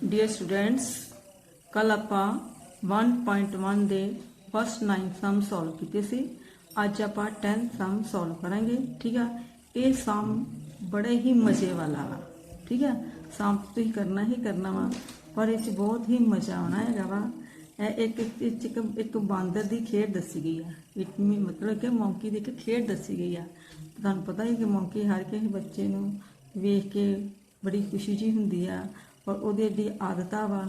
Dear students, कल आपां 1.1 दे first 9 sum solve कीते सी। अज आपां 10 सम सॉल्व करांगे। ठीक है, ये सम बड़े ही मजे वाला वा। ठीक है, सम तुसीं करना ही करना वा, पर इस बहुत ही मजा आना है वा। एक बांदर की खेड दसी गई है। इट मीन मतलब कि मौंकी की एक खेड दसी गई है। तुहानूं पता है कि मौंकी हर किसी बच्चे नूं वेख के बड़ी खुशी जी हुंदी है, और ਉਹਦੀ ਜਿਹੜੀ ਆਦਤਾਂ ਵਾ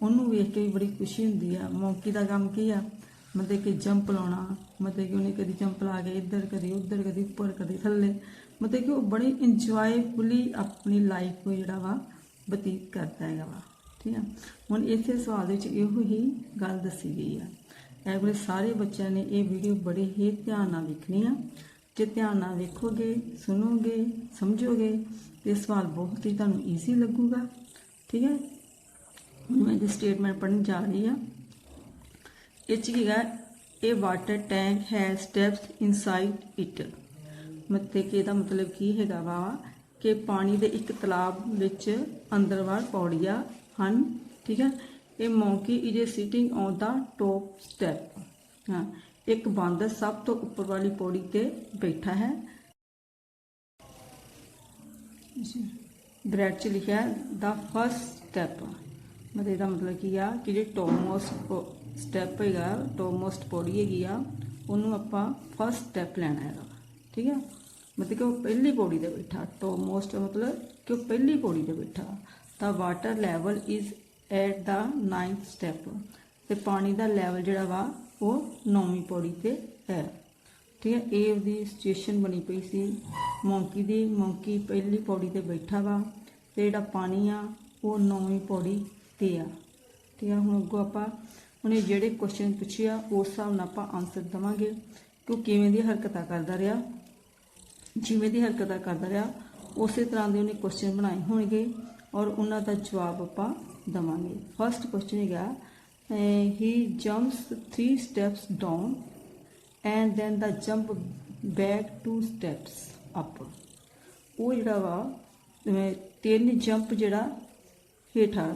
ਉਹਨੂੰ ਵੇਖ ਕੇ भी बड़ी खुशी ਹੁੰਦੀ ਆ। ਮੌਂਕੀ ਦਾ ਕੰਮ ਕੀ ਆ, मतलब कि जंप लाना, मतलब कि उन्हें कभी जंप ला के इधर कभी उधर कभी उपर कभी थले, मतलब कि वो बड़ी इंजॉयफुली अपनी लाइफ को जोड़ा वा बतीत करता है वा। ठीक है, हुण इस सवाल इहो ही गल दसी गई है। इस वे सारे बच्चों ने यह वीडियो बड़े ही ध्यान नाल वेखनी है। जे ध्यान नाल वेखोगे, सुनोगे, समझोगे तो सवाल बहुत ही तुहानूं ईजी लगूगा। ठीक है, मैं जो स्टेटमेंट पढ़ने जा रही है, a water tank has steps inside it. मतलब कि ਇਹਦਾ मतलब की हैगा वा कि पानी के एक तलाब विच अंदर वाल पौड़ियां ਹਨ। ठीक है, ये monkey is sitting on the top step. हाँ, एक बांदर सब तो ऊपर वाली पौड़ी ते बैठा है। ब्रैड च लिखा है द फर्स्ट स्टैप। मतलब ਇਹਦਾ मतलब की आ कि जो टॉप स्टैप है, टॉप मोस्ट पौड़ी हैगी आ, ਉਹਨੂੰ ਆਪਾਂ फर्स्ट स्टैप लेना है। ठीक है, मतलब कि वो पहली पौड़ी ते बैठा। टॉप मोस्ट मतलब कि वो पहली पौड़ी ते बैठा। The water level is at the 9th step. तो पानी का लैवल जोड़ा वा वो 9वीं पौड़ी ते है। ठीक है, ये उसकी सिचुएशन बनी पई सी मौंकी दी। मौंकी पहली पौड़ी ते बैठा वा, ते जिहड़ा पानी आ वो 9वीं पौड़ी ते आ। ठीक है, हुण अगों आपां उन्हें जिहड़े क्वेश्चन पूछे आ उस हिसाब नाल आपां आंसर देवांगे कि वो किवें दी हरकतां करदा रहा। जिवें दी हरकतां करदा रहा उस तरह के उन्हें क्वेश्चन बनाए होणगे और उन्हां दा जवाब आपां देवांगे। फर्स्ट क्वेश्चन हैगा he jumps 3 steps down and then the jump back 2 steps up. वो जिहड़ा वा 3 जंप जिहड़ा हेठा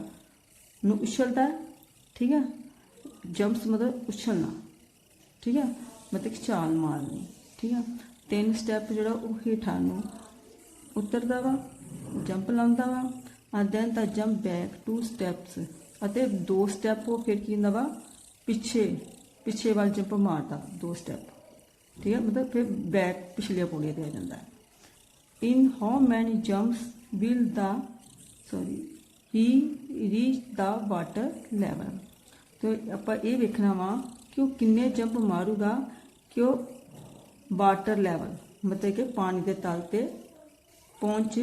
नूं उछलदा। ठीक है, जंप्स मतलब उछलना। ठीक है, मतलब कि चाल मारनी। ठीक है, 3 स्टैप जोड़ा वो हेठा नूं उतरदा वा, जंप लाउंदा वा, and then the jump back 2 steps. अते 2 स्टैप वो फिर की हुंदा वा पिछे वाल जंप मारदा 2 स्टैप। ठीक है, मतलब फिर बैक पिछलिया पौड़ियां ते आ जांदा है। In how many jumps will the he reach the water level. तो आपां ये वेखना वा कि वो किन्ने जंप मारूगा कि वो वाटर लैवल मतलब कि पानी के तल ते पहुँच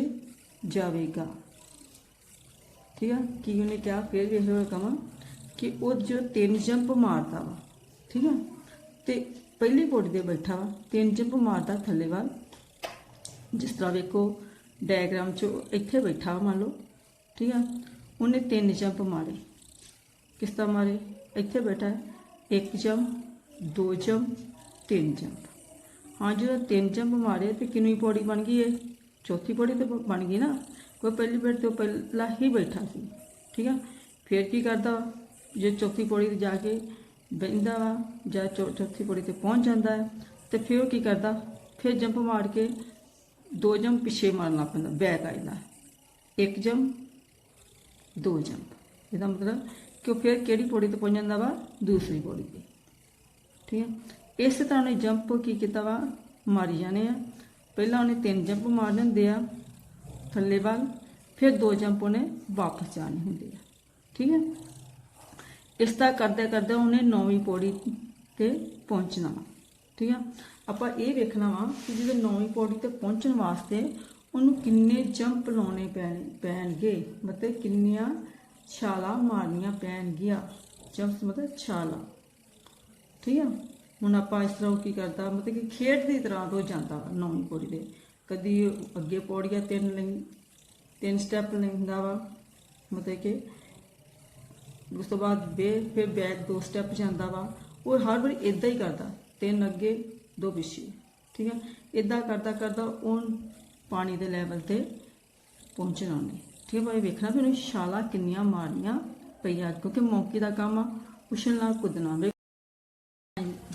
जाएगा। ठीक है, कि उन्हें क्या फिर वेख लो कमा कि वो जो 3 जंप मारता वा। ठीक है, तो पहली पौड़ी ते बैठा वा, 3 जंप मारता थले वाल। जिस तरह वेखो डायग्राम चो इत्थे बैठा वा मान लो। ठीक है, उन्हें 3 जंप मारे। किस तरह मारे, इत्थे बैठा है, 1 जंप 2 जंप 3 जंप। हाँ, जो 3 जंप मारे तो कितनी पौड़ी बन गई है, चौथी पौड़ी तो बन गई ना। कोई पहली पौड़ी तो पहला ही बैठा सी। ठीक है, फिर की करता जो चौथी पौड़ी ते जाके बहिंदा वा या चौथी पौड़ी ते पहुँच जाता है, तो फिर वो की करता, फिर जंप मार के 2 जंप पिछे मारना पैंदा, बैक आ जाता। 1 जंप 2 जंप। इसका मतलब कि फिर किहड़ी पौड़ी ते पहुँच जाता वा, दूसरी पौड़ी ते। ठीक है, इस तरह उन्हें जंप की किया वा मारी जाने। पहला उन्हें 3 जंप मारने होंदे आ थल्ले वाल, फिर 2 जंप उन्हें वापस जाने होंदे आ। ठीक है, इस तरह करते करते उन्हें 9वीं पौड़ी ते पहुँचना वा। ठीक है, आपां ये वेखना वा कि जो 9वीं पौड़ी ते पहुँचने वास्ते उन्होंने किन्ने जंप लाने पैणगे, मतलब किन्नियां छालां मारनियां पैणगियां। जंप्स मतलब छालां। ठीक है, हुण आपां इस तरह की करता मतलब कि खेड की तरह तो जाता 9वीं पौड़ी ते। कदी अगे पौड़ियां 3 स्टैप लेंदा वा, मतलब कि उस तो बाद फिर बैक 2 स्टैप जाता वा। वो हर बार इदा ही करता, 3 अगे 2 पिछे। ठीक है, इदा करता करता उन पानी के लैवल ते पहुँचना उन्हें। ठीक है भाई, वेखना भी उन्हें छाला किन्नियां मारियां पईया, क्योंकि मौकी का काम आ उछलना कुदना।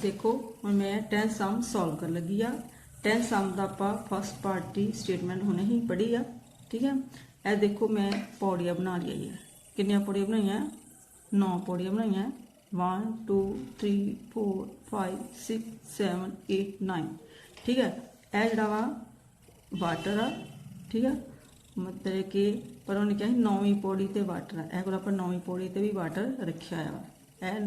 देखो हुण मैं 10 सम सॉल्व कर लगी आ। 10 सम का आपां फस्ट पार्ट की स्टेटमेंट हुणे ही पढ़ी आ। ठीक है, ए देखो मैं पौड़ियां बना ली है। कितनियां पौड़ियां बनाई? 9 पौड़ियां बनाई। 1 2 3 4 5 6 7 8 9। ठीक है, यह जिहड़ा वा वाटर आ। ठीक है, मतलब कि पर उन्हें कहा 9वीं पौड़ी ते वाटर आ। यह कोल आपां 9वीं पौड़ी ते भी वाटर रखा है।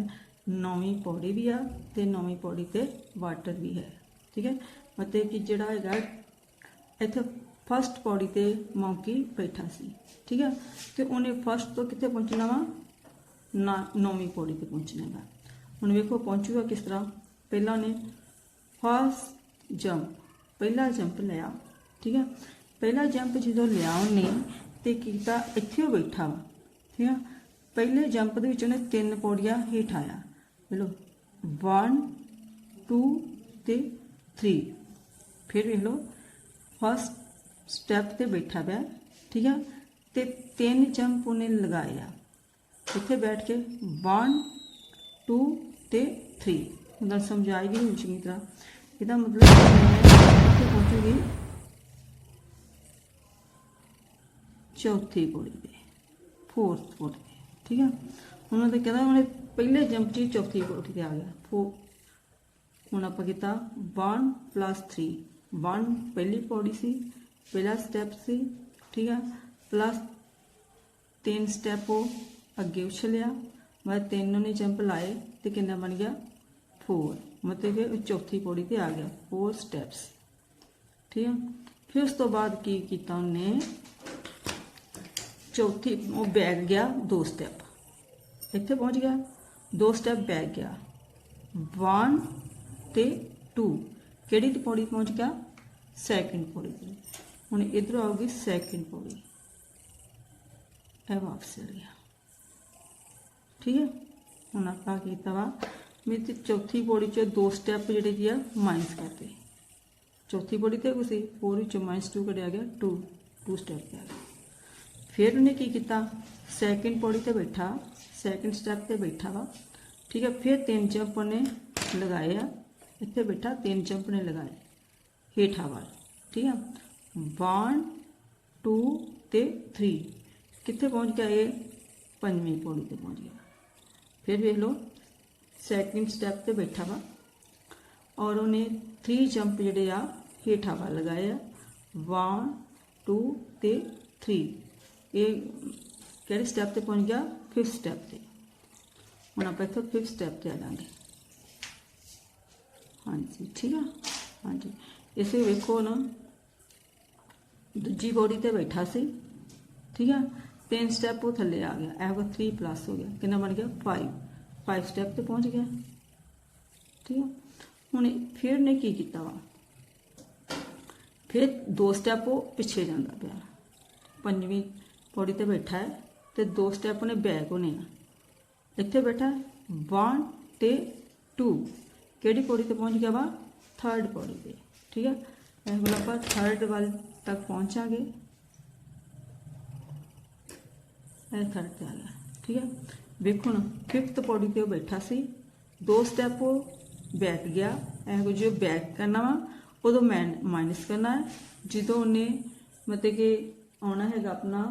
9वीं पौड़ी भी आ ते 9वीं पौड़ी ते वाटर भी है। ठीक है, मतलब कि जिहड़ा हैगा इत्थे फस्ट पौड़ी ते मौंकी बैठा सी। ठीक है, तो उन्हें फस्ट तो कित्थे पहुंचना वा? 9वीं पौड़ी ते पहुंचना है। हुण वेखो पहुंचूगा किस तरह। पहला उन्हें फस्ट जंप, पहला जंप लिया। ठीक है, पहला जंप जो लिया उन्हें तो किया इत्थे बैठा वा। ठीक है, पहले जंप दे विच उन्हें 3 पौड़ियां हेठ आया। लो 1 2 ते 3। फिर वेख लो फस्ट स्टैप ते बैठा पिया। ठीक है, तो 3 जंप उन्हें लगाए आ इत्थे बैठ के 1 2 ते 3। गल समझ आएगी नहीं चंगी तरह। इसका मतलब इत्थे पहुंचूगी चौथी पौड़ी पे, फोर्थ पौड़ी पे। ठीक है, उन्होंने कहना उन्हें पहले जंप च चौथी पौड़ी पे आ गया। हुण आपां कीता 1 + 3। 1 पहली पौड़ी सी, पहला स्टैप सी। ठीक है, प्लस 3 स्टैप वो अगे उछलिया, मतलब 3 ने जंप लाए तो कितना बन गया 4। मतलब कि चौथी पौड़ी ते आ गया 4 स्टैप्स। ठीक है, फिर उस तो बाद की किया उन्हें चौथी वो बैक गया 2 स्टैप, इत्थे पहुंच गया 2 स्टैप बैक गया 1 ते 2। किहड़ी पौड़ी पहुंच गया? सैकेंड पौड़ी ते। हुण इधर आऊगी सैकेंड पौड़ी, वापस चल गया। ठीक है, हुण आपां कीता वा मेरी चौथी पौड़ी च 2 स्टैप जिहड़े की माइनस करते। चौथी पौड़ी ते कुछ 4 विचों -2 कटिया गया 2 स्टैप पे आ गया। फिर उन्हें की किया सैकेंड पौड़ी ते बैठा, सैकेंड स्टैप ते बैठा वा। ठीक है, फिर 3 जंप उन्हें लगाए आ, इत्थे बैठा 3 जंप ने लगाए हेठा वाल। ठीक है, 1 2 ते 3। कित्थे पहुंच गया? ये 5वीं पौड़ी ते पहुंच गया। फिर देख लो सैकेंड स्टैप ते बैठा वा और उन्हें 3 जंप जिहड़े आ हेठा वा लगाए आ 1 2 ते 3। ये किहड़े स्टैप ते पहुंच गया? 5th स्टैप ते। हुण आपां इत्थों 5th स्टैप ते आ जाएंगे। हाँ जी, ठीक है। हाँ जी, इसे वेखो ना दूजी पौड़ी ते बैठा सी। ठीक है, 3 स्टैप वो थले आ गया, ऐ 3+ हो गया, कितना बन गया 5 स्टैप ते पहुंच गया। ठीक है, हुण फिर ने की किया वा, फिर 2 स्टैप वो पिछे जाता पाया। 5वीं पौड़ी ते बैठा है तो 2 स्टैप उन्हें बैक होने इत्थे बैठा 1 ते 2। किहड़ी पौड़ी ते पहुंच गया वा? 3rd पौड़ी ते। ठीक है, इस वाला आपां 3rd वाल तक पहुंचांगे, 3rd ते आ गया। ठीक है, देखो ना 5th पौड़ी ते बैठा सी, 2 स्टैप वो बैक गया, जो बैक करना वा उदों माइनस करना है, जो उन्हें मतलब कि आना है अपना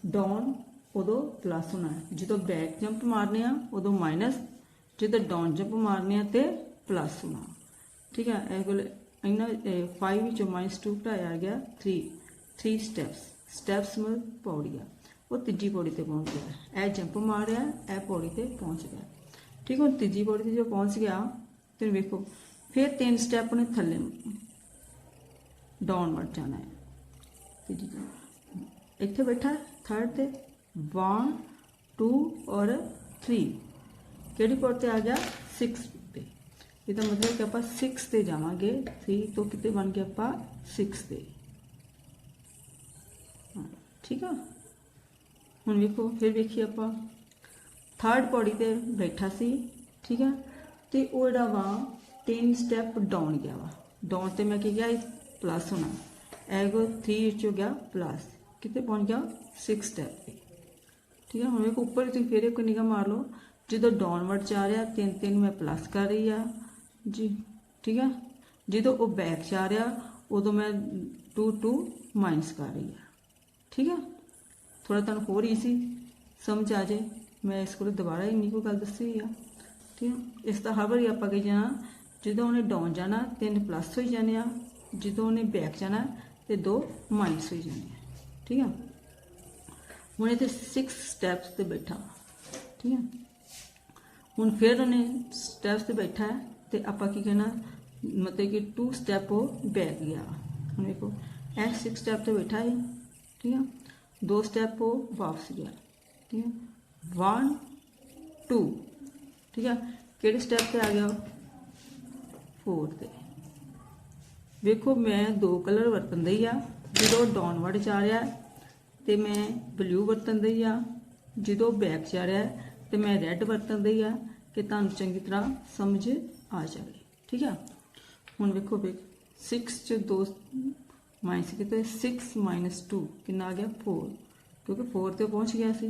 डाउन उदों प्लस होना है। जो बैक जंप मारने उदों माइनस, जो डाउन जंप मारने तो प्लस होना। ठीक है, यह कोल इन्ना 5 -2 घटाया गया 3 स्टैप्स मतलब पौड़िया वो तीजी पौड़ी ते पहुंच गया। यह जंप मारिया, यह पौड़ी ते पहुंच गया। ठीक है, तीजी पौड़ी ते जो पहुंच गया फिर वेखो फिर 3 स्टैप ने थले डाउनवर्ड जाना है। तीजी इत्थे बैठा 3rd ते 1 2 और 3। किहड़ी पौड़ी ते आ गया 6 पे। इसका मतलब कि आप 6 ते जावांगे, 3 तो कितने बन गया आप 6 ते। हाँ, ठीक है, हुण वेखो फिर वेखिए आप 3rd पौड़ी ते बैठा सी। ठीक है, तो वो जिहड़ा वा 3 स्टैप डाउन गया वा, डाउन ते मैं की गया प्लस होना, एगो 3 हो गया प्लस, कितने पहुँच गया 6 स्टैप पे। ठीक है, हम एक ऊपर तुम फिर एक निगाह मार लो, जो डाउनवर्ड जा रहा 3 मैं प्लस कर रही आ जी। ठीक है, जो वो बैक जा रहा उदो मैं 2 माइनस कर रही है। ठीक है, थोड़ा तुम होर ईजी समझ आ जाए, मैं इस को दोबारा इन्नी कोई गल दसी है। ठीक है, इसका हर बार आप कही जाना, जो उन्हें डाउन जाना 3 प्लस हो जाने, जो उन्हें बैक जाना तो 2 माइनस हो जाने। ठीक है, हूँ इतने 6 स्टैप्स से बैठा। ठीक है, हूँ फिर उन्हें स्टैप्स से बैठा है तो आप कहना मतलब कि 2 स्टैप वो बैक गया। हम देखो ए 6 स्टैप से बैठा है। ठीक है, 2 स्टैप वो वापस गया। ठीक है, 1 2। ठीक है, कि स्टैप से आ गया 4 से। देखो मैं 2 कलर वरतन दी आ, जो डाउनवर्ड जा रहा है तो मैं ब्लू वरतन दी आ, जो बैक जा रहा है तो मैं रैड वरतन दी आ, कि तुम चंगी तरह समझ आ जाए। ठीक है, हूँ देखो 6 च 2 माइनस कितने 6 माइनस 2 कि आ गया 4, क्योंकि 4 तो पहुँच गया सी।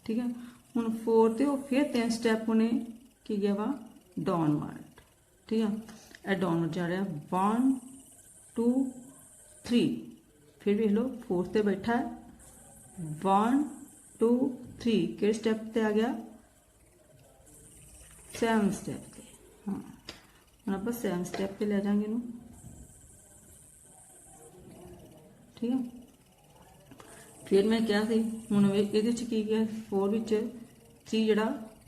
ठीक है, हूँ 4 तो फिर 3 स्टैप उन्हें की गया वा डाउनवर्ड। ठीक है, यह डाउनवर्ड जा रहा 1 2 3। फिर देख लो 4 से बैठा है 1 2 3, कि स्टैप से आ गया 7 स्टैप से। हाँ, हम आप 7 स्टैप पे ले जाएंगे इनू। ठीक है, फिर मैं क्या सी हूँ ये की गया 4 विच 3 जड़ा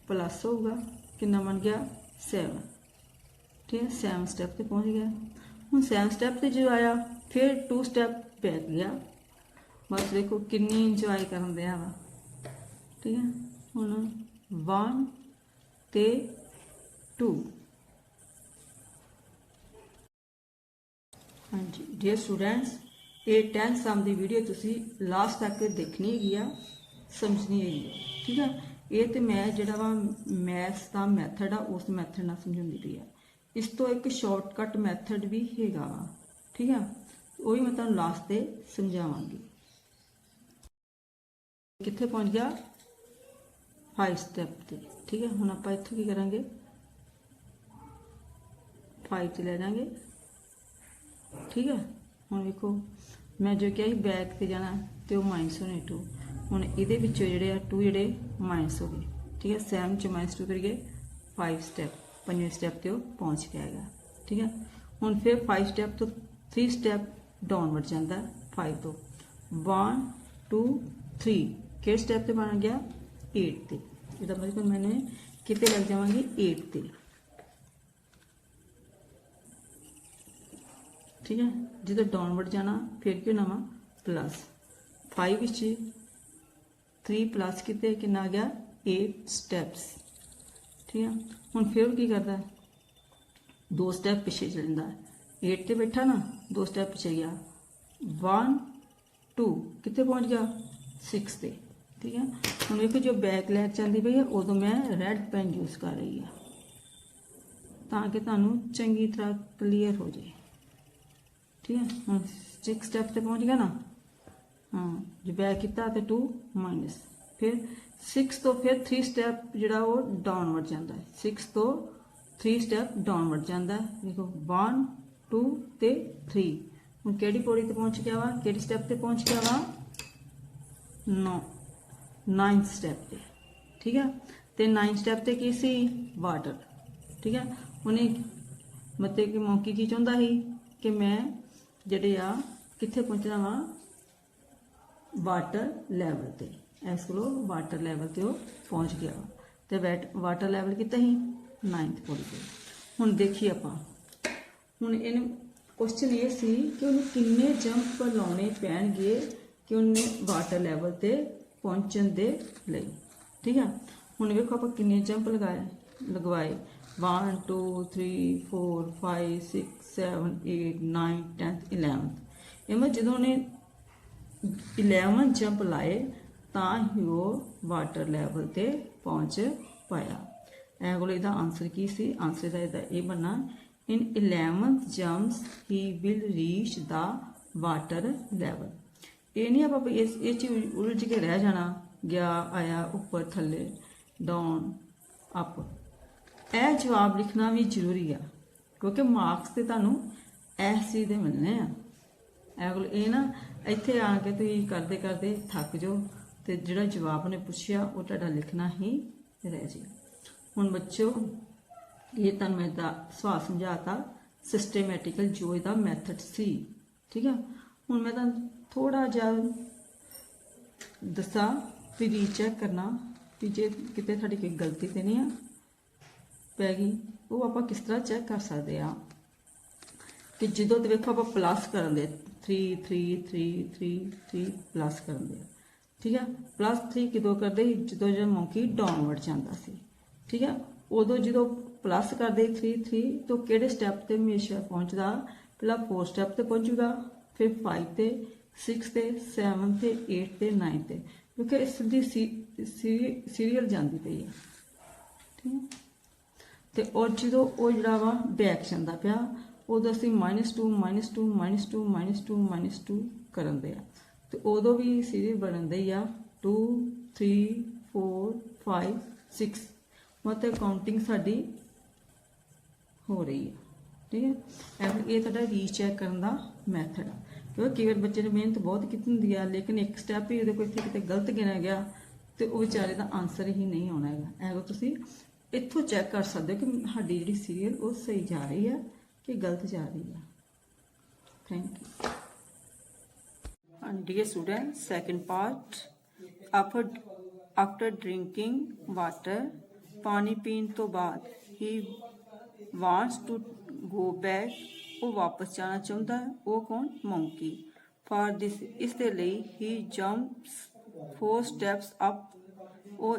प्लस होगा कि बन गया 7। ठीक है, 7 स्टैप से पहुँच गया। हूँ 7 स्टैप से जो आया फिर 2 स्टैप बैक गया। बस देखो किन्नी इंजॉय कर दिया वा। ठीक है, हूँ 1 ते 2। हाँ जी डियर स्टूडेंट्स, ये 10th सम की वीडियो तुसी लास्ट तक देखनी है, समझनी है। ठीक है, ये तो मैं जोड़ा वा मैथ्स का मैथड आ उस मैथड ना समझाती रही है। इस तो एक शॉर्टकट मैथड भी हैगा वा। ठीक है, वही मैं तुम लास्ट से समझावांगी। कितने पहुँच गया 5 स्टैप से। ठीक है, हम आप इतों की करेंगे 5 से ले जाएंगे। ठीक है, हम देखो मैं जो क्या बैक से जाना तो माइनस होने 2, हूँ ये जोड़े 2 जोड़े माइनस हो गए। ठीक है, 7 च -2 करिए 5 स्टैप 5वें स्टैप से पहुँच के आएगा। ठीक है, हूँ फिर 5 स्टैप तो 3 स्टैप डाउनवर्ड जाता 5 तो 1 2 3, कि स्टैप से बन गया 8 से। इसका मतलब मैंने कितने लग जावांगी 8 से। ठीक है, जो डाउनवर्ड जाना फिर क्यों ना प्लस 5 3 प्लस कितने कि आ गया 8 स्टैप्स। ठीक है, हूँ फिर की करता 2 स्टैप पिछे चल जाता है 8 से बैठा ना 2 स्टैप पिछे गया 1 2 कितने पहुँच गया 6 से। ठीक है, हूँ देखो जो बैक लैक चलती पई है उदों मैं रैड पेन यूज़ कर रही है ताकि तुहानू चंगी तरह क्लीयर हो जाए। ठीक है, हम 6 स्टैप से पहुँच गया ना। हाँ, जो बैक किया तो 2 माइनस फिर 6 तो फिर 3 स्टैप जोड़ा वो डाउनवर्ड जाता है। 6 तो 3 स्टैप डाउनवर्ड जाता है। देखो 1 2 ते 3, हूँ कि पौड़ी से पहुँच गया वा कि स्टैप से पहुँच गया वा 9 स्टैप से। ठीक है, तो 9 स्टैप से की सी वाटर। ठीक है, उन्हें मतलब कि मौकी की चाहता ही कि मैं ਜਿਹੜੇ ਆ कित्थे पहुँचना वा वाटर लैवल ते। इस को वाटर लैवल ते पहुँच गया तो वाटर लैवल कितना ही 9th पौड़ी पे। हुण देखिए आप हुण इन क्वेश्चन ये सी कि उन्हें किन्ने जंप लाने पैणगे कि उन्हें वाटर लैवल ते पहुँचण दे लई। ठीक है, हुण वेखो आप किन्ने जंप लगवाए 1 2 3 4 5 6 7 8 9 10th 11th। इमें जो ने 11 जंप लाए तो ही वो वाटर लैवल ते पहुँच पाया। ए को इसका आंसर की सी, आंसर का ये बनना इन 11th jumps he will reach the water level. ਇਹ ਨਹੀਂ ਆਪਾਂ ਵੀ ਇਹ ਚ ਉਲਝ ਕੇ ਰਹਿ ਜਾਣਾ, ਗਿਆ ਆਇਆ ਉੱਪਰ ਥੱਲੇ ਡਾਊਨ ਅਪ। ਇਹ ਜਵਾਬ ਲਿਖਣਾ ਵੀ ਜ਼ਰੂਰੀ ਆ ਕਿਉਂਕਿ ਮਾਰਕਸ ਤੇ ਤੁਹਾਨੂੰ ਇਸ ਚੀਜ਼ ਦੇ ਮਿਲਣੇ ਆ। ਇਹ ਨਾ ਇੱਥੇ ਆ ਕੇ ਤੁਸੀਂ ਕਰਦੇ ਕਰਦੇ ਥੱਕ ਜਾਓ ਤੇ ਜਿਹੜਾ ਜਵਾਬ ਨੇ ਪੁੱਛਿਆ ਉਹ ਤੁਹਾਡਾ ਲਿਖਣਾ ਹੀ ਰਹਿ ਜੇ। ਹੁਣ ਬੱਚੋ ਇਹ ਤੁਹਾਨੂੰ ਮੈਂ ਦਾ ਸਵਾਲ ਸਮਝਾਤਾ ਸਿਸਟੇਮੈਟਿਕਲ ਜੋ ਇਹਦਾ ਮੈਥਡ ਸੀ, ਠੀਕ ਆ। ਹੁਣ ਮੈਂ ਤੁਹਾਨੂੰ ਥੋੜਾ ਜਿਹਾ ਦੱਸਾਂ ਵੀ ਰੀਚੈਕ ਕਰਨਾ ਵੀ ਜੇ ਕਿਤੇ ਤੁਹਾਡੀ ਕੋਈ ਗਲਤੀ ਤੇ ਨਹੀਂ ਆ ਪੈ ਗਈ, ਉਹ ਆਪਾਂ ਕਿਸ ਤਰ੍ਹਾਂ ਚੈੱਕ ਕਰ ਸਕਦੇ ਆ ਕਿ ਜਦੋਂ ਤੇ ਵੇਖੋ ਆਪਾਂ ਪਲੱਸ ਕਰਨ ਦੇ 3 3 3 3 3 ਪਲੱਸ ਕਰਨ ਦੇ, ਠੀਕ ਆ। ਪਲੱਸ 3 ਕਿਦੋਂ ਕਰਦੇ ਜਦੋਂ ਜੇ ਮੌਂਕੀ ਡਾਊਨਵਰਡ ਜਾਂਦਾ ਸੀ, ਠੀਕ ਆ। ਉਦੋਂ ਜਦੋਂ ਪਲੱਸ ਕਰਦੇ 3 3 ਤੋਂ ਕਿਹੜੇ ਸਟੈਪ ਤੇ ਹਮੇਸ਼ਾ ਪਹੁੰਚਦਾ, ਪਹਿਲਾਂ 4 ਸਟੈਪ ਤੇ ਪਹੁੰਚੂਗਾ, ਫਿਰ 5 ਤੇ 6 ਤੇ 7 ਤੇ 8 ਤੇ 9 ਤੇ, ਕਿਉਂਕਿ ਇਸ ਦੀ ਸੀਰੀਅਲ ਜਾਂਦੀ ਪਈ ਹੈ, ਠੀਕ ਹੈ। ਤੇ ਔਰ ਜਦੋਂ ਉਹ ਜਿਹੜਾ ਵਾ ਬੈਕ ਜਾਂਦਾ ਪਿਆ ਉਦੋਂ ਅਸੀਂ -2 -2 -2 -2 -2 ਕਰਨ ਦੇ ਆ ਤੇ ਉਦੋਂ ਵੀ ਸੀਰੀਅਲ ਬਣਦੇ ਹੀ ਆ 2 3 4 5 6 ਮਤਲਬ ਕਾਊਂਟਿੰਗ ਸਾਡੀ ਹੋ ਰਹੀ ਹੈ, ਠੀਕ ਹੈ। ਇਹ ਤੁਹਾਡਾ ਰੀਚੈਕ ਕਰਨ ਦਾ ਮੈਥਡ ਆ ਕਿਉਂਕਿ ਕਈ ਵਾਰ ਬੱਚੇ ਨੇ ਮਿਹਨਤ ਬਹੁਤ ਕੀਤੀ ਹੁੰਦੀ ਆ ਲੇਕਿਨ ਇੱਕ ਸਟੈਪ ਹੀ ਉਹਦੇ ਕੋਲ ਇੱਥੇ ਕਿਤੇ ਗਲਤ ਗਿਣਿਆ ਗਿਆ ਤੇ ਉਹ ਵਿਚਾਰੇ ਦਾ ਆਨਸਰ ਹੀ ਨਹੀਂ ਆਉਣਾ ਹੈਗਾ। ਐਵੇਂ ਤੁਸੀਂ ਇੱਥੋਂ ਚੈੱਕ ਕਰ ਸਕਦੇ ਹੋ ਕਿ ਸਾਡੀ ਜਿਹੜੀ ਸੀਰੀਅਲ ਉਹ ਸਹੀ ਜਾ ਰਹੀ ਹੈ ਕਿ ਗਲਤ ਜਾ ਰਹੀ ਹੈ। Thank you. And dear students, second part, after drinking water, पानी पीन तो बाद he wants to go back, वो वापस जाना चाहता है। वो कौन? monkey। For this, इस दे ਲਈ he jumps 4 steps up, वो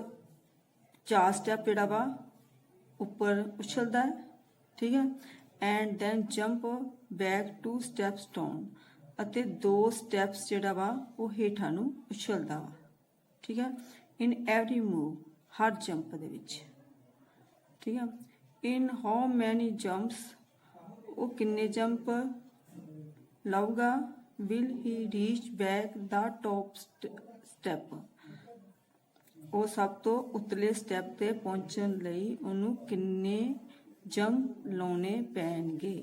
4 स्टेप ਜਿਹੜਾ ਵਾ ਉੱਪਰ ਉਛਲਦਾ ਹੈ, ਠੀਕ ਹੈ। and then jump back 2 steps down, ਅਤੇ 2 ਸਟੈਪਸ ਜਿਹੜਾ ਵਾ ਉਹ ਹੇਠਾਂ ਨੂੰ ਉਛਲਦਾ ਵਾ, ਠੀਕ ਹੈ। ਇਨ ਐਵਰੀ ਮੂਵ, ਹਰ ਜੰਪ ਦੇ ਵਿੱਚ, ਠੀਕ ਹੈ। ਇਨ ਹਾਊ ਮੈਨੀ ਜੰਪਸ, ਉਹ ਕਿੰਨੇ ਜੰਪ ਲਾਊਗਾ। Will he reach back the top step, ਉਹ ਸਭ ਤੋਂ ਉਤਲੇ ਸਟੈਪ ਤੇ ਪਹੁੰਚਣ ਲਈ ਉਹਨੂੰ ਕਿੰਨੇ ਜੰਪ ਲਾਉਣੇ ਪੈਣਗੇ,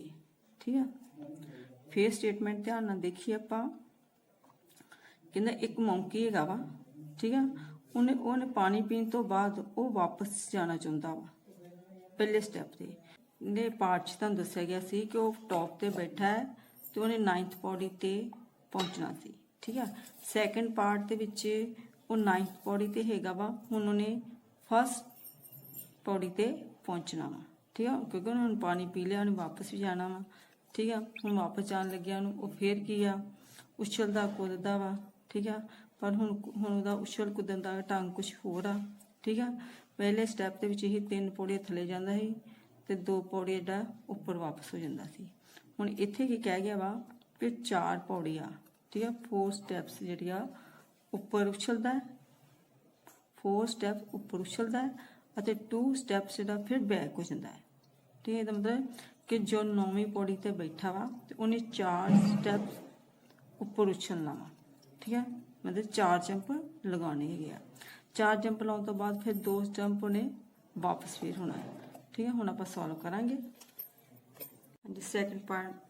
ਠੀਕ ਹੈ। ਫੇਰ ਸਟੇਟਮੈਂਟ ਧਿਆਨ ਨਾਲ ਦੇਖੀਏ ਆਪਾਂ। ਕਹਿੰਦਾ ਇੱਕ ਮੌਂਕੀ ਹੈਗਾ ਵਾ, ਠੀਕ ਆ। ਉਹਨੇ ਪਾਣੀ ਪੀਣ ਤੋਂ ਬਾਅਦ ਉਹ ਵਾਪਸ ਜਾਣਾ ਚਾਹੁੰਦਾ ਵਾ ਪਹਿਲੇ ਸਟੈਪ ਤੇ। ਨੇ ਪਾਰਟ 'ਚ ਤੁਹਾਨੂੰ ਦੱਸਿਆ ਗਿਆ ਸੀ ਕਿ ਉਹ ਟੌਪ ਤੇ ਬੈਠਾ ਹੈ ਤੇ ਉਹਨੇ 9th ਪੌੜੀ ਤੇ ਪਹੁੰਚਣਾ ਸੀ, ਠੀਕ ਆ। ਸੈਕੰਡ ਪਾਰਟ ਦੇ ਵਿੱਚ ਉਹ 9th ਪੌੜੀ ਤੇ ਹੈਗਾ ਵਾ, ਹੁਣ ਉਹਨੇ ਫਸਟ ਪੌੜੀ ਤੇ ਪਹੁੰਚਣਾ ਵਾ, ਠੀਕ ਆ। ਕਿਉਂਕਿ ਉਹਨੇ ਹੁਣ ਪਾਣੀ ਪੀ ਲਿਆ, ਉਹਨੇ ਵਾਪਸ ਵੀ ਜਾਣਾ ਵਾ, ਠੀਕ ਆ। ਹੁਣ ਵਾਪਸ ਜਾਣ ਲੱਗਿਆ ਉਹਨੂੰ ਉਹ ਫੇਰ ਕੀ ਆ ਉਛਲਦਾ ਕੁੱਦਦਾ ਵਾ, ਠੀਕ ਆ। ਪਰ ਹੁਣ ਉਹਦਾ ਉਛਲ ਕੁੱਦਣ ਦਾ ਢੰਗ ਕੁਛ ਹੋਰ ਆ, ਠੀਕ ਆ। ਪਹਿਲੇ ਸਟੈਪ ਦੇ ਵਿੱਚ ਇਹ 3 ਪੌੜੀਆਂ ਥੱਲੇ ਜਾਂਦਾ ਸੀ ਤੇ 2 ਪੌੜੀਆਂ ਜਿਹੜਾ ਉੱਪਰ ਵਾਪਸ ਹੋ ਜਾਂਦਾ ਸੀ। ਹੁਣ ਇੱਥੇ ਕੀ ਕਹਿ ਗਿਆ ਵਾ ਕਿ 4 ਪੌੜੀਆਂ, ਠੀਕ ਆ। 4 ਸਟੈਪਸ ਜਿਹੜੀਆਂ ਉੱਪਰ ਉਛਲਦਾ, 4 ਸਟੈਪ ਉੱਪਰ ਉਛਲਦਾ ਅਤੇ 2 ਸਟੈਪਸ ਜਿਹੜਾ ਫਿਰ ਬੈਕ ਹੋ ਜਾਂਦਾ ਹੈ, ਠੀਕ ਹੈ। ਇਹਦਾ ਮਤਲਬ ਕਿ ਜੋ 9ਵੀਂ ਪੌੜੀ ਤੇ ਬੈਠਾ ਵਾ ਤੇ ਉਹਨੇ 4 ਸਟੈਪ ਉੱਪਰ ਉਛਲਣਾ ਵਾ, ਠੀਕ ਹੈ। ਮਤਲਬ 4 ਜੰਪ ਲਗਾਉਣੇ ਹੈਗੇ ਆ। 4 ਜੰਪ ਲਾਉਣ ਤੋਂ ਬਾਅਦ ਫਿਰ 2 ਜੰਪ ਉਹਨੇ ਵਾਪਸ ਫੇਰ ਹੋਣਾ ਹੈ, ਠੀਕ ਹੈ। ਹੁਣ ਆਪਾਂ ਸੋਲਵ ਕਰਾਂਗੇ। ਹਾਂਜੀ, ਸੈਕੰਡ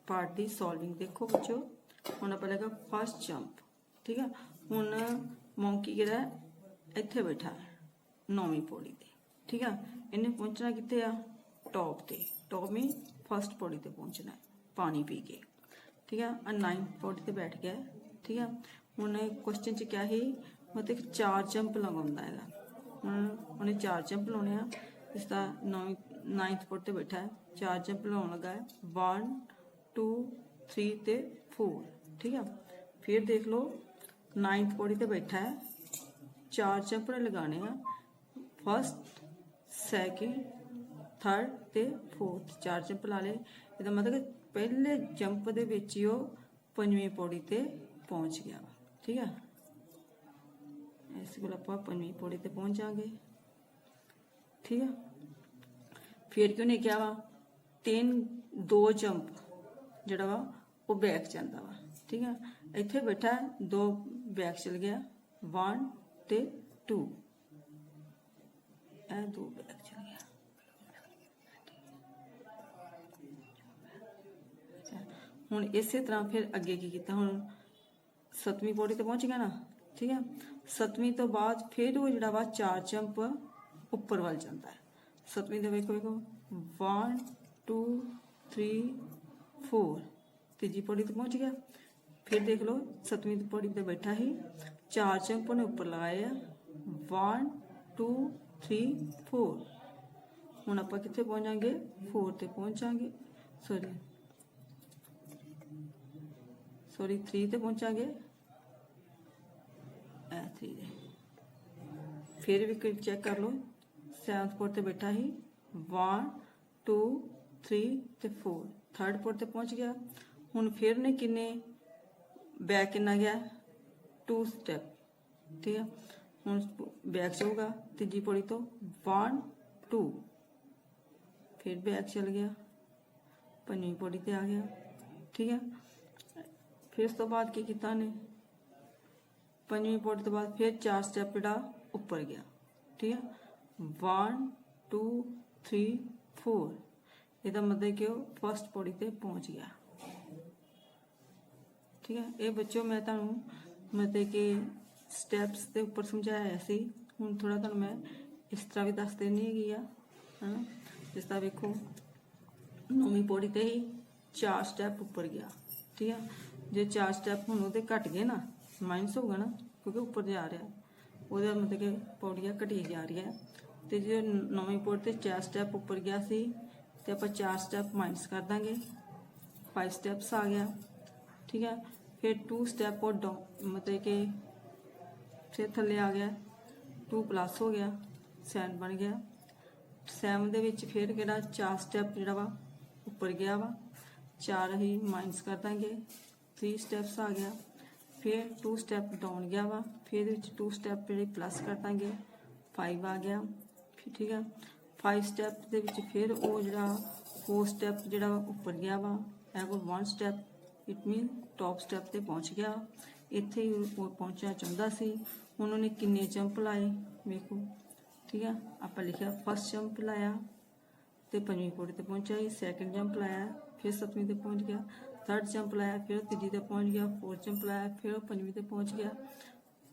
ਪਾਰਟ ਦੀ ਸੋਲਵਿੰਗ ਦੇਖੋ ਬੱਚੋ। ਹੁਣ ਆਪਾਂ ਲਗਾ ਫਸਟ ਜੰਪ, ਠੀਕ ਹੈ। ਹੁਣ ਮੌਂਕੀ ਜਿਹੜਾ ਇੱਥੇ ਬੈਠਾ ਹੈ 9ਵੀਂ ਪੌੜੀ ਤੇ, ਠੀਕ ਆ। ਇਹਨੇ ਪਹੁੰਚਣਾ ਕਿੱਥੇ ਆ ਟੌਪ ਤੇ। ਟੌਪ ਮੀ ਫਸਟ ਪੌੜੀ ਤੇ ਪਹੁੰਚਣਾ ਹੈ ਪਾਣੀ ਪੀ ਕੇ, ਠੀਕ ਆ। 9th ਪੌੜੀ ਤੇ ਬੈਠ ਗਿਆ, ਠੀਕ ਆ। ਹੁਣ ਕੁਐਸਚਨ 'ਚ ਕਿਹਾ ਸੀ ਮਤਲਬ 4 ਜੰਪ ਲਗਾਉਂਦਾ ਹੈਗਾ। ਹੁਣ ਉਹਨੇ 4 ਜੰਪ ਲਾਉਣੇ ਆ। ਇਸ ਦਾ 9th ਪੌੜੀ ਤੇ ਬੈਠਾ ਹੈ, 4 ਜੰਪ ਲਾਉਣ ਲੱਗਾ ਹੈ 1 2 3 ਤੇ 4, ਠੀਕ ਆ। ਫਿਰ ਦੇਖ ਲਓ 9th ਪੌੜੀ ਤੇ ਬੈਠਾ ਹੈ, 4 ਜੰਪ ਨੇ ਲਗਾਉਣੇ ਆ ਫਸਟ ਸੈਕਿੰਡ ਥਰਡ ਤੇ 4th, 4 ਜੰਪ ਲਾ ਲਏ। ਇਹਦਾ ਮਤਲਬ ਕਿ ਪਹਿਲੇ ਜੰਪ ਦੇ ਵਿੱਚ ਹੀ ਉਹ 5ਵੀਂ ਪੌੜੀ ਤੇ ਪਹੁੰਚ ਗਿਆ, ਠੀਕ ਆ। ਇਸ ਕੋਲ ਆਪਾਂ 5ਵੀਂ ਪੌੜੀ ਤੇ ਪਹੁੰਚ ਜਾਾਂਗੇ, ਠੀਕ ਆ। ਫਿਰ ਕਿਉਂ ਨਹੀਂ ਕਿਹਾ ਵਾ 2 ਜੰਪ ਜਿਹੜਾ ਵਾ ਉਹ ਬੈਕ ਜਾਂਦਾ ਵਾ, ਠੀਕ ਆ। ਇੱਥੇ ਬੈਠਾ 2 ਬੈਕ ਚਲ ਗਿਆ 1 ਤੇ 2 ਇਹ 2 ਬੈਕ ਚਲ ਗਿਆ। ਹੁਣ ਇਸੇ ਤਰ੍ਹਾਂ ਫਿਰ ਅੱਗੇ ਕੀ ਕੀਤਾ, ਹੁਣ 7ਵੀਂ ਪੌੜੀ ਤੇ ਪਹੁੰਚ ਗਿਆ ਨਾ, ठीक है। 7ਵੀਂ ਤੋਂ ਬਾਅਦ फिर वो जिहड़ा वा 4 जंप उपर वाल जाता है। 7ਵੀਂ ਦੇ ਵੇਖੋ 1 2 3 4 तीजी पौड़ी तो पहुंच गया। फिर देख लो 7ਵੀਂ पौड़ी पर बैठा ही 4 जंप उन्हें उपर लगाए 1 2 3 4। हुण आपां कित्थे पहुंच जाएंगे 4 ते पहुंच जाएंगे, सॉरी 3 ते पहुंचांगे 3 दे। फिर भी चेक कर लो 7th पॉइंट ते बैठा ही 1 2 3 ते 4 3rd पॉइंट ते पहुंच गया। हुण फिर ने किन्ने बैक किन्ना गया 2 स्टेप, ठीक है। हुण बैक से होगा तीजी पौड़ी तो 1 2 फिर बैक चल गया 5वीं पौड़ी ते आ गया, ठीक है। फिर उस तो बाद की किया ने 5वीं पौड़ी तो बाद फिर 4 स्टेप जिहड़ा उपर गया, ठीक है। 1 2 3 4 ਇਹਦਾ मतलब कि फर्स्ट पौड़ी ते पहुंच गया, ठीक है। ये बच्चों मैं तुहानू मतलब कि स्टैप्स के उपर समझाया सी, हुण थोड़ा तुहानू मैं इस तरह भी दस देनी है ना। जिस तरह देखो 9वीं पौड़ी ते ही 4 स्टैप उपर गया, ठीक है। जो 4 स्टैप हुण उहदे घट गए ना, माइनस होगा ना क्योंकि उपर जा रहा, ਉਹਦਾ मतलब कि पौड़ियाँ घटी जा रही है। तो जो 9वीं पौड़ी ते 4 स्टैप उपर गया सी तो आप 4 स्टैप माइनस कर देंगे 5 स्टैप्स आ गया, ठीक है। फिर 2 स्टैप और डाउन मतलब कि फिर थले आ गया 2 प्लस हो गया 7 बन गया। 7 दे विच फिर किहड़ा 4 स्टैप जिहड़ा वा उपर गया वा, 4 ही माइनस कर देंगे 3 स्टैप्स आ गया। फिर 2 स्टैप डाउन गया वा, फिर 2 स्टैप जिहड़े प्लस कर देंगे 5 आ गया, ठीक है। 5 स्टैप दे विच फिर वो जिहड़ा 4 स्टैप जिहड़ा उपर गया वा, कोई 1 step it mean top step ते पहुंच गया। इत्थे ही वो पहुंचना चाहता सी। हुण उन्हें किन्ने जंप लाए वेखो, ठीक है। आपां लिखिया फर्स्ट जंप लाया तो 5वीं पौड़ी ते पहुंचा ही, सैकेंड जंप लाया फिर 7वीं ते पहुंच गया, 3rd जंप लाया फिर तीजी ते पहुंच गया, 4th जंप लाया फिर 5वीं ते पहुंच गया,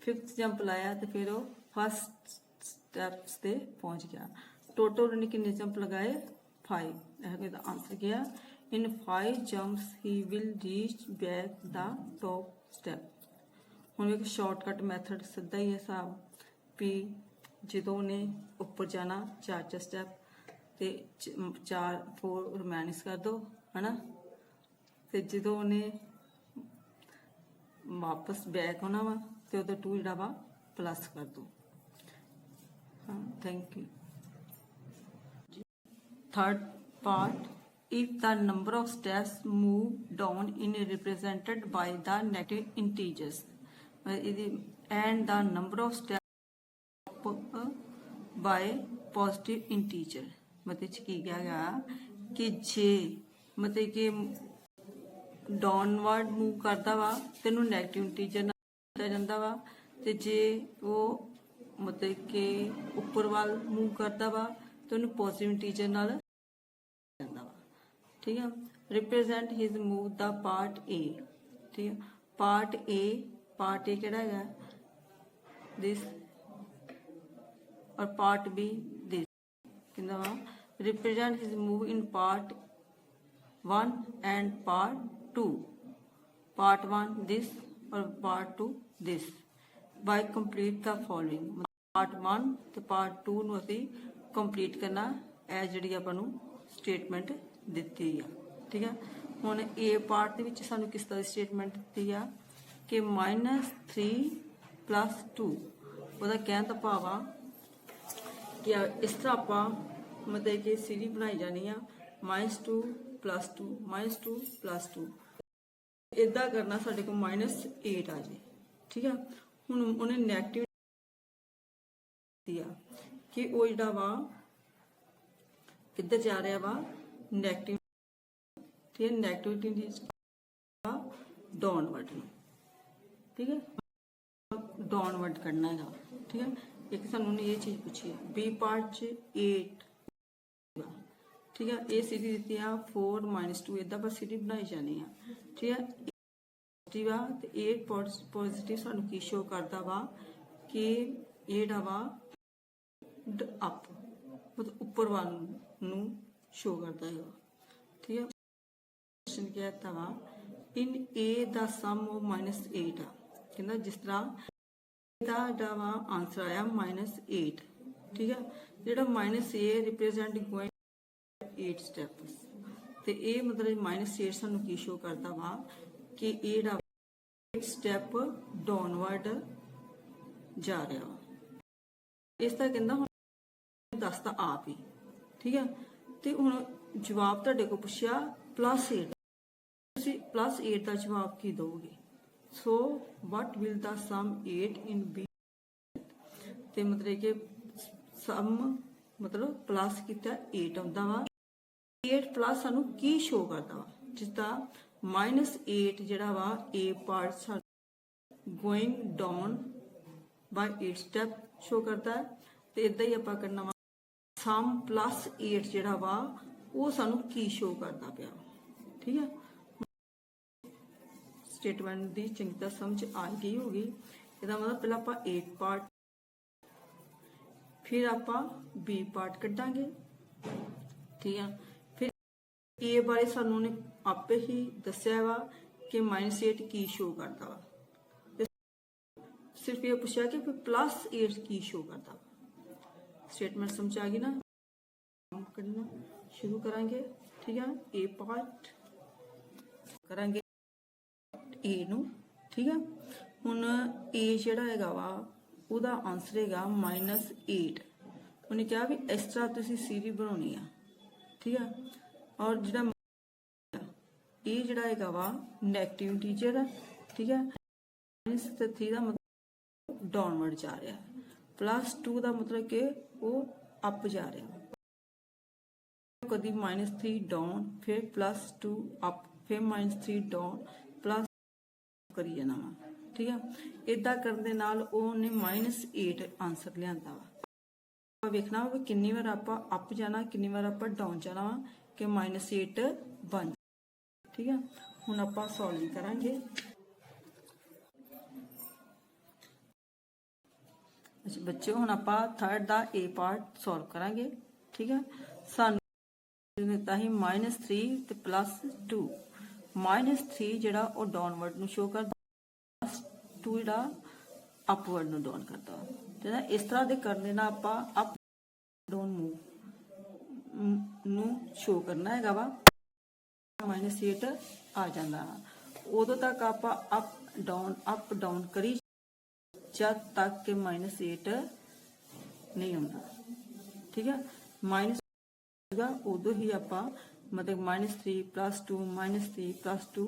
5th जंप लाया तो फिर वो फर्स्ट स्टैप्स ते पहुंच गया। टोटल उन्होंने किन्ने जंप लगाए 5। यह आंसर गया इन 5 jumps he will reach back the top step. हुण एक शॉर्टकट मैथड सीधा ही है हिसाब भी जो उन्हें उपर जाना 4 स्टैप ते 4 माइनस कर दो है ना, तो जो उन्हें वापस बैक होना वा तो उधर 2 जिहड़ा वा प्लस कर दो। हाँ, thank you. 3rd part, if the number of steps move down in represented by the negative integers and the number of steps up by positive integer, मतलब की गया कि जे मतलब कि डाउनवर्ड मूव करता वा तेनू नैगेटिव इंटीजर नाल दिता जांदा वा, ते जे वो मतलब कि उपर वाल मूव करता वा तो उन्हें पॉजिटिव इंटीजर नाल जांदा वा, ठीक है। Represent his move the part A, ठीक है। पार्ट ए किहड़ा है दिस और पार्ट बी दिस, कहंदा वा represent his move in part 1 and part 2, part 1 this और part 2 this by complete the following. Part 1 तो पार्ट 2 नूं असीं कंप्लीट करना है जिहड़ी आपां नूं स्टेटमेंट दित्ती है, ठीक है। हुण ए पार्ट दे विच सानूं किस तरह स्टेटमेंट दित्ती है कि -3 + 2 ਉਹਦਾ ਕਹਿਣ ਦਾ ਭਾਵ ਆ कि इस तरह आप मतलब कि सीरीज बनाई जानी आ -2 + 2 -2 + 2 इदा करना साडे को -8 आ जाए, ठीक है। हुण उन्हें नैगेटिव दिया कि वो जिहड़ा वा किधर जा रहा वा नैगेटिव, ठीक है। नैगेटिविटी डाउनवर्ड, ठीक है, डाउनवर्ड करना है, ठीक है। एक सानू ने ये चीज पूछी है बी पार्ट च 8, ठीक है, ये सीधी दी है 4 - 2 इदा बस सीधी बनाई जानी है, ठीक है। पॉजिटिव आ ते 8 पॉजिटिव सानू की शो करता वा कि ये जिहड़ा वा अप मतलब ऊपर वाल नू शो करता है, ठीक है। क्वेश्चन क्या है वा इन ए दा सम -8 आ कहना जिस तरह दा जिहड़ा वा आंसर आया -8, ठीक है। जिहड़ा -a रिप्रेजेंट गोइंग 8 स्टेप्स ते ये मतलब -8 सानू की शो करता वा कि ये जिहड़ा 8 स्टेप डाउनवर्ड जा रहा वा। इस तरह कहंदा हुण दसदा आप ही, ठीक है। ते हुण जवाब तुहाडे को पुछया +8, तुसीं +8 का जवाब की दोगे। So what will the sum 8 in B, ते मतलब कि सम मतलब प्लस किता 8 आउंदा वा, 8 प्लस सानू की शो करदा वा जिसदा -8 जिहड़ा वा ए part going down by 8 step show करता है। ते इदां ही आपां करना वा सम +8 जिहड़ा वा वो सानू की शो करदा पिया, ठीक है। स्टेटमेंट दी चंगी तरह समझ आ गई होगी। इसदा मतलब पहला आपां ए पार्ट फिर आपां बी पार्ट कड्डांगे, ठीक है। फिर ए बारे सानू ने आपे ही दस्या वा कि -8 की शो करता वा, सिर्फ ये पूछा कि फिर +8 की शो करता वा। स्टेटमेंट समझ आ गई ना, काम करना शुरू करांगे, ठीक है। ए पार्ट करांगे ए नू, ठीक है। हुण ए जिहड़ा हैगा वा ਉਹਦਾ आंसर हैगा -8। उन्हें कहा भी इस तरह तुसीं सीरी बनाउणी आ, ठीक है। और जिहड़ा ये जिहड़ा हैगा वा नैगेटिव इंटीजर है, ठीक है। -3 का मतलब डाउनवर्ड जा रहा है, +2 का मतलब कि वो अप जा रहा है। कभी -3 डाउन फिर +2 अप फिर -3 डाउन प्लस करी जाना वा, ठीक है। इदा करने दे नाल उन्हें -8 आंसर लियांदा वा। वेखना वा किन्नी बार आपां अप जाना किन्नी बार आपां डाउन जाना वा कि -8 बन, ठीक है। हुण आपां सॉल्विंग करांगे। अच्छा बच्चों हुण आपां थर्ड दा ए पार्ट सॉल्व करांगे, ठीक है। सानू दिता ही -3 ते +2, -3 जिहड़ा वो डाउनवर्ड नू शो करदा, +2 जिहड़ा अपवर्ड नू डाउन करदा, ठीक है। इस तरह दे करने ना आपां अप डाउन मूव नू शो करना हैगा वा, -8 आ जांदा। उदों तक आपां अप डाउन करी जब तक के -8 नहीं आउंदा, ठीक है। माइनस उदों ही आपां मतलब -3 +2 -3 +2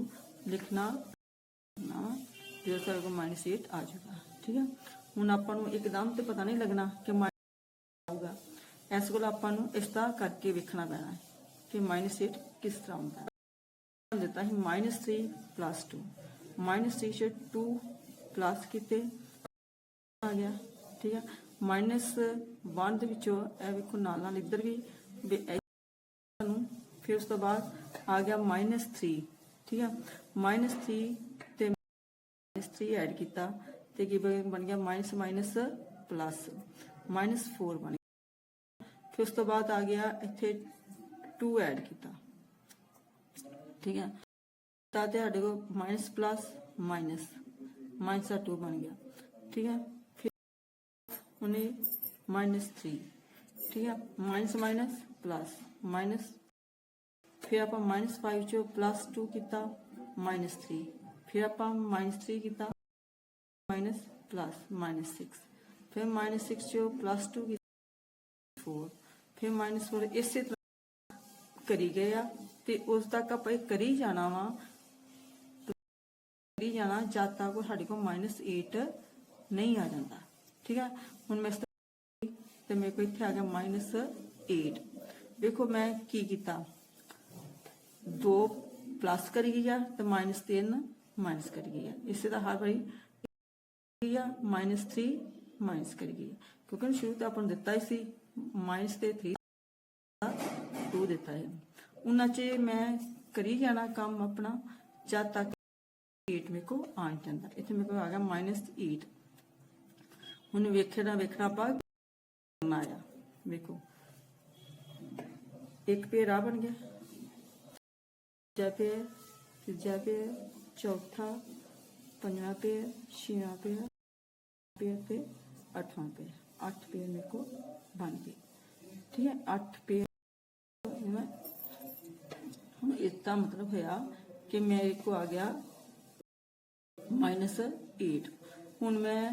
लिखना जो सारे को -8 आ जाएगा, ठीक है। हुण आपां नूं एकदम तो पता नहीं लगना कि आऊगा, इस को आपां नूं इस तरह करके वेखना पैना कि -8 किस तरह होंदा है। दिता ही -3 +2 -3 से 2 प्लस किते आ गया, ठीक है। -1 दे विचों ए वेखो नाल नाल इधर भी फिर उस तो बाद आ गया -3, ठीक है। -3 ते -3 ऐड किया ते की बन गया माइनस माइनस प्लस -4 बन गया। फिर उस तो बाद आ गया इत्थे 2 ऐड किया, ठीक है। साडे को माइनस प्लस माइनस माइनस 2 बन गया, ठीक है। फिर उन्हें -3, ठीक है। माइनस माइनस प्लस माइनस, फिर आप -5 चो +2 किया -3, फिर आप -3 किया माइनस प्लस -6, फिर -6 चो +2 किया 4, फिर -4 इसे तरह करी गए आ ते उस तक आप करी जाना वा, करी जाना जब तक साढ़े को -8 नहीं आ जाता, ठीक है। हुण मैं तो मेरे को इत्थे आ गया -8। देखो मैं की किया 2 प्लस करी गई है तो -3 माइनस करी गई है। इसे तो हर बारी -3 माइनस करी गई क्योंकि शुरू तो अपन दिता ही सी माइनस ते 3 2 दिता है उन्ना च मैं करी जाना काम अपना जब तक 8 मेरे को आ जाता। इतने मेरे को आ गया -8। हुण वेखना आप आया देखो एक पेयर आ बन गया, तीजा पेयर, तीजा पेयर, चौथा, पंजवां पेयर, छेवां पेयर, ते 8वां पेयर। 8 पेयर मेरे को बन गए। ठीक है 8 पेयर हम इसका मतलब होया कि मेरे को आ गया -8। हुण मैं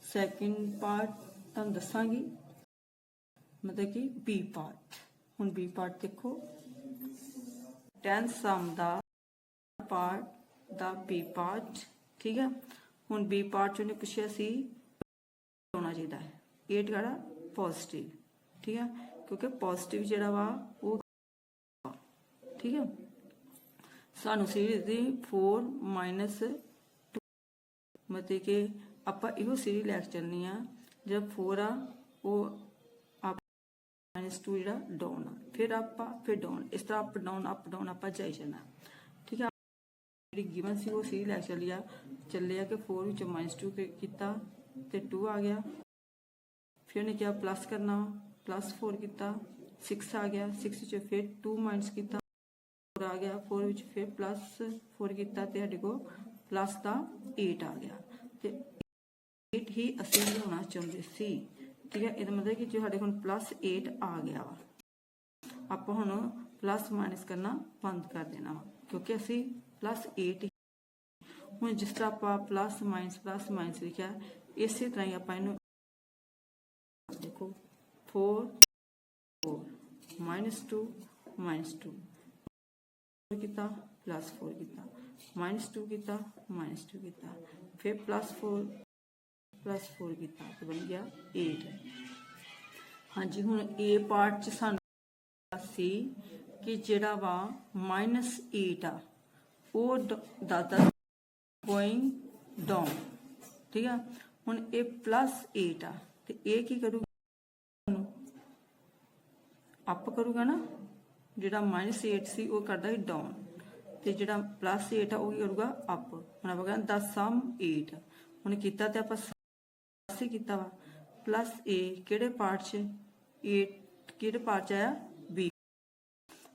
सैकेंड पार्ट तुहानूं दसांगी मतलब कि बी पार्ट। हुण बी पार्ट देखो 10 सम दा पार्ट दा बी पार्ट। ठीक है हुण बी पार्ट च उन्हें पुछया सी होना चाहिए 8 गाड़ा पॉजिटिव। ठीक है क्योंकि पॉजिटिव जिहड़ा वा वो ठीक है सानू सीरीज दी 4 -2 मतलब कि आपां इहो सीरीज लैके चलनी आ जब 4 आ वो -2 जिहड़ा डाउन आ फिर अप आ फिर डाउन इस तरह अप डाउन आपां जाई जाना। ठीक है जी गिवन सी वो सीरीज लैके चले कि 4 विच -2 किया ते 2 आ गया फिर उन्हें क्या प्लस करना +4 किया 6 आ गया 6 विच फिर 2 माइनस किया 4 आ गया 4 विच फिर +4 किया ते साडे को प्लस का 8 आ गया ते 8 ही असीं लियाउणा चाहुंदे सी। ठीक है इसदा मतलब कि जो साडे कोल +8 आ गया वा आपां हुण प्लस माइनस करना बंद कर देना वा क्योंकि असीं +8 हुण जिस तरह आपां प्लस माइनस लिखिया इसे तरह ही आपां इहनूं देखो 4 4 -2 -2 किया +4 किया -2 किया -2 किया फिर +4 किया तो बन गया 8। हाँ जी हुण ए पार्ट च सानूं सी कि जिहड़ा वा -8 आ वो दादा गोइंग डाउन। ठीक है हुण ये +8 आ ते ये की करूगा अप करूगा ना जिहड़ा -8 सी वो करदा ही डाउन ते जिहड़ा +8 आ वो की करूगा अप। हुण आपां कहना द सम 8 हुण कीता ते आपां ही कीता वा +a किहड़े पार्ट च 8 किहड़े पार्ट च आया बी।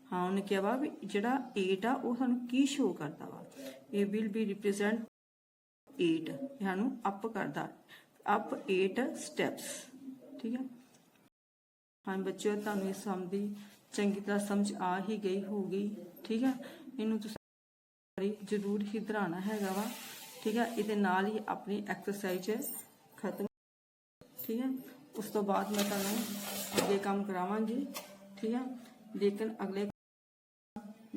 हाँ उन्हें क्या वा भी जिहड़ा 8 आ वो सानूं की शो करदा वा ए विल बी रिप्रेजेंट 8 सानूं अप करदा अप 8 स्टैप्स। ठीक है हाँ बच्चों तुहानूं इस सम दी चंगी तरह समझ आ ही गई होगी। ठीक है इनू तुसीं जरूर ही दोहराना हैगा वा। ठीक है इहदे नाल ही अपनी एक्सरसाइज खत्म। ठीक है उस तो बाद मैं तुहानूं अगे काम करावांगी। ठीक है लेकिन अगले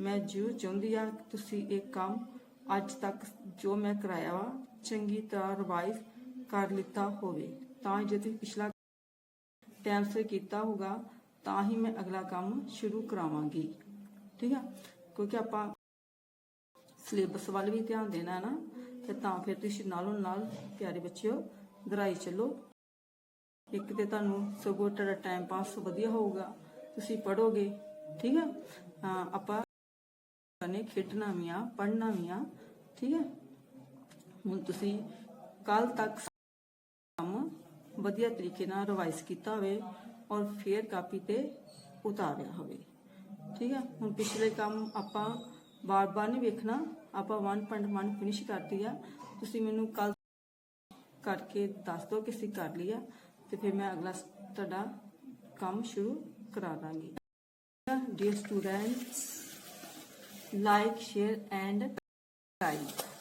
मैं जरूर चाहुंदी आ कि तुसीं इह काम अज तक जो मैं कराया वा चंगी तरह रिवाइज कर लिता होवे तां जे तुसीं पिछला टाइम से किया होगा तां ही मैं अगला काम शुरू करावांगी। ठीक है क्योंकि आपां सिलेबस वाल भी ध्यान देना है ना ते तां फिर तुसीं नालों नाल प्यारे बच्चों दोहराई चलो। एक तो तुहानूं सगों तुहाडा टाइम पास वधिया होऊगा तुसीं पढ़ोगे। ठीक है आपां ने खेडना भी आ पढ़ना भी आ। ठीक है हुण तुसीं कल तक काम वधिया तरीके नाल रिवाइज किया होवे और फिर कापी ते उतारिया होवे। ठीक है हुण पिछले काम आपां बार बार नहीं वेखना आपां 1.1 फिनिश कर दी आ। तुसीं मैनूं कल करके दस दो कि असीं कर लिया तो फिर मैं अगला तुहाडा काम शुरू करा दांगी। Dear students like share and subscribe.